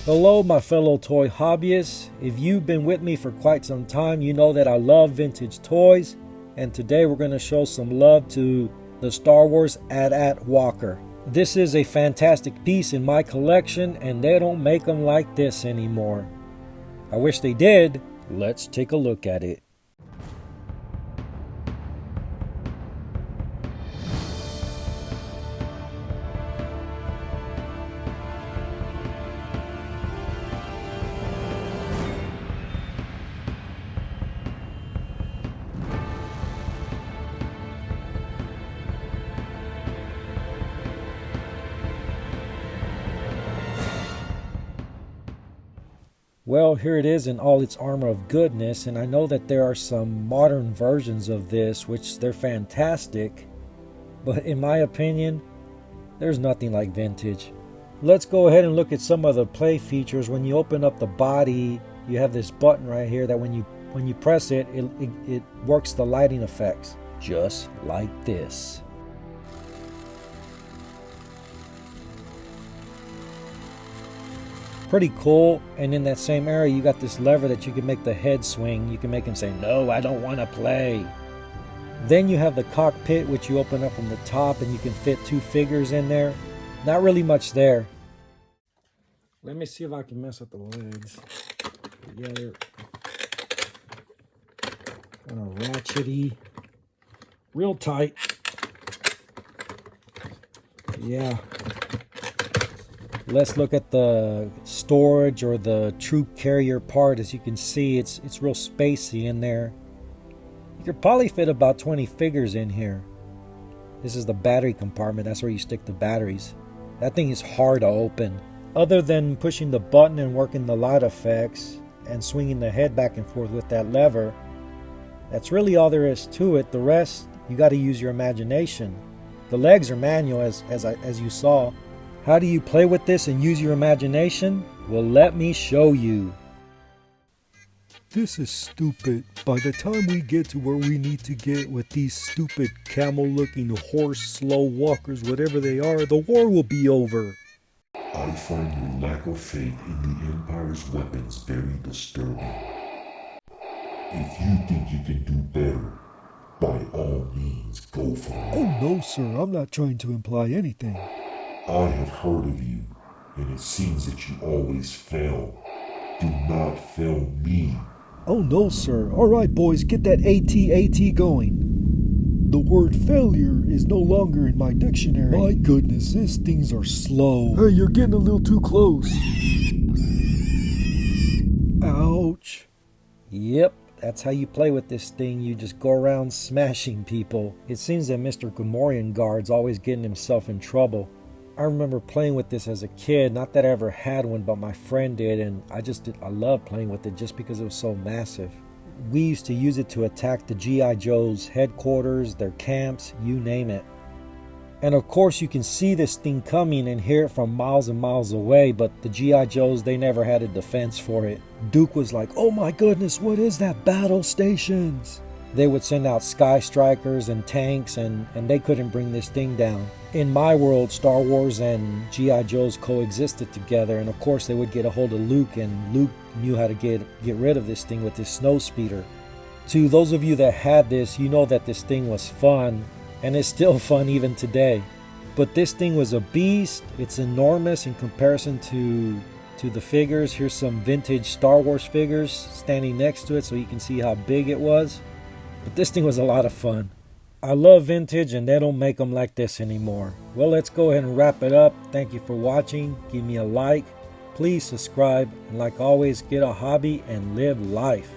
Hello my fellow toy hobbyists. If you've been with me for quite some time, you know that I love vintage toys, and today we're going to show some love to the Star Wars AT-AT Walker. This is a fantastic piece in my collection, and they don't make them like this anymore. I wish they did. Let's take a look at it. Well, here it is in all its armor of goodness, and I know that there are some modern versions of this, which they're fantastic, but in my opinion, there's nothing like vintage. Let's go ahead and look at some of the play features. When you open up the body, you have this button right here that when you press it, it works the lighting effects, just like this. Pretty cool. And in that same area, you got this lever that you can make the head swing. You can make him say, "No, I don't want to play." Then you have the cockpit, which you open up from the top, and you can fit two figures in there. Not really much there. Let me see if I can mess up the legs. Yeah, they're kind of ratchety, real tight. Yeah. Let's look at the storage or the troop carrier part. As you can see, it's real spacey in there. You could probably fit about 20 figures in here. This is the battery compartment. That's where you stick the batteries. That thing is hard to open. Other than pushing the button and working the light effects and swinging the head back and forth with that lever, that's really all there is to it. The rest, you got to use your imagination. The legs are manual, as you saw. How do you play with this and use your imagination? Well, let me show you. This is stupid. By the time we get to where we need to get with these stupid camel-looking horse slow walkers, whatever they are, the war will be over. I find your lack of faith in the Empire's weapons very disturbing. If you think you can do better, by all means, go for it. Oh no, sir. I'm not trying to imply anything. I have heard of you, and it seems that you always fail. Do not fail me. Oh no, sir. All right, boys, get that AT going. The word failure is no longer in my dictionary. My goodness, these things are slow. Hey, you're getting a little too close. Ouch. Yep, that's how you play with this thing. You just go around smashing people. It seems that Mr. Gamorrean Guard's always getting himself in trouble. I remember playing with this as a kid. Not that I ever had one, but my friend did, and I loved playing with it just because it was so massive. We used to use it to attack the G.I. Joe's headquarters, their camps, you name it. And of course you can see this thing coming and hear it from miles and miles away, but the G.I. Joes, they never had a defense for it. Duke was like, "Oh my goodness, what is that? Battle stations!" They would send out Sky Strikers and tanks, and they couldn't bring this thing down. In my world, Star Wars and G.I. Joes coexisted together, and of course they would get a hold of Luke, and Luke knew how to get rid of this thing with his snow speeder. To those of you that had this, you know that this thing was fun, and it's still fun even today. But this thing was a beast. It's enormous in comparison to the figures. Here's some vintage Star Wars figures standing next to it so you can see how big it was. But this thing was a lot of fun. I love vintage, and they don't make them like this anymore. Well, let's go ahead and wrap it up. Thank you for watching. Give me a like. Please subscribe. And like always, get a hobby and live life.